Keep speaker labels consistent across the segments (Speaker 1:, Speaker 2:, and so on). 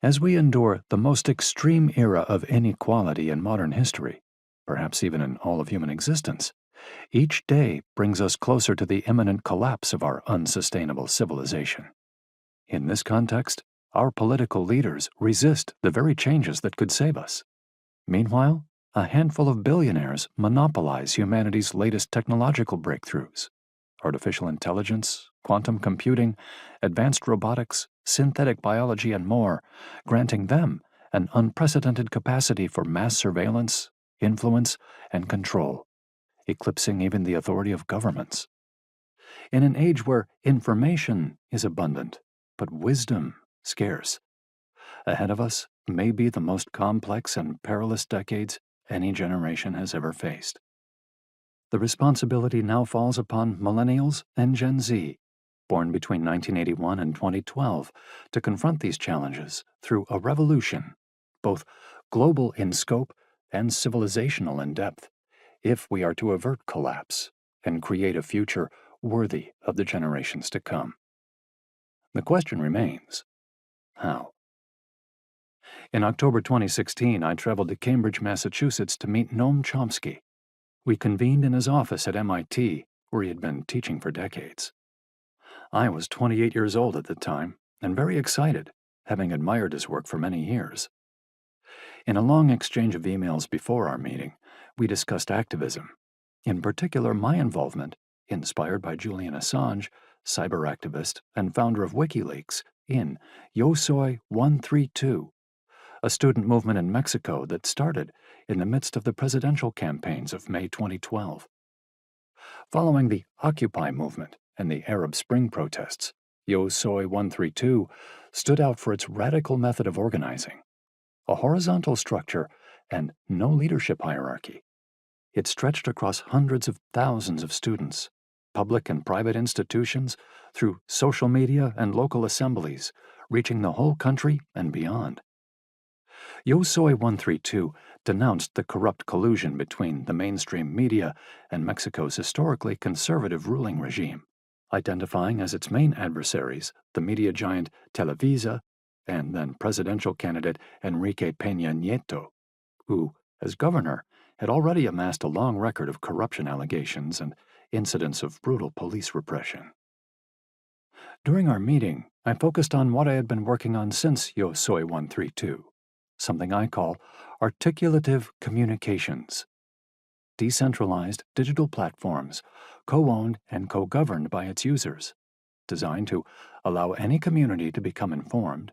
Speaker 1: As we endure the most extreme era of inequality in modern history, perhaps even in all of human existence, each day brings us closer to the imminent collapse of our unsustainable civilization. In this context, our political leaders resist the very changes that could save us. Meanwhile, a handful of billionaires monopolize humanity's latest technological breakthroughs: artificial intelligence, quantum computing, advanced robotics, synthetic biology, and more, granting them an unprecedented capacity for mass surveillance, influence, and control, eclipsing even the authority of governments. In an age where information is abundant, but wisdom scarce, ahead of us may be the most complex and perilous decades any generation has ever faced. The responsibility now falls upon millennials and Gen Z, born between 1981 and 2012, to confront these challenges through a revolution, both global in scope and civilizational in depth, if we are to avert collapse and create a future worthy of the generations to come. The question remains, how? In October 2016, I traveled to Cambridge, Massachusetts to meet Noam Chomsky. We convened in his office at MIT, where he had been teaching for decades. I was 28 years old at the time and very excited, having admired his work for many years. In a long exchange of emails before our meeting, we discussed activism, in particular my involvement, inspired by Julian Assange, cyber activist and founder of WikiLeaks, in Yo Soy 132, a student movement in Mexico that started in the midst of the presidential campaigns of May 2012. Following the Occupy movement and the Arab Spring protests, Yo Soy 132 stood out for its radical method of organizing, a horizontal structure and no leadership hierarchy. It stretched across hundreds of thousands of students, public and private institutions, through social media and local assemblies, reaching the whole country and beyond. Yo Soy 132 denounced the corrupt collusion between the mainstream media and Mexico's historically conservative ruling regime, identifying as its main adversaries the media giant Televisa and then presidential candidate Enrique Peña Nieto, who, as governor, had already amassed a long record of corruption allegations and incidents of brutal police repression. During our meeting, I focused on what I had been working on since Yo Soy 132, something I call articulative communications, decentralized digital platforms co-owned and co-governed by its users, designed to allow any community to become informed,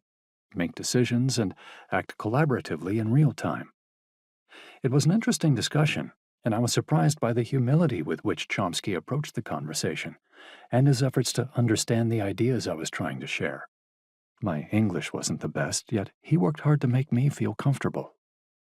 Speaker 1: make decisions, and act collaboratively in real time. It was an interesting discussion, and I was surprised by the humility with which Chomsky approached the conversation and his efforts to understand the ideas I was trying to share. My English wasn't the best, yet he worked hard to make me feel comfortable.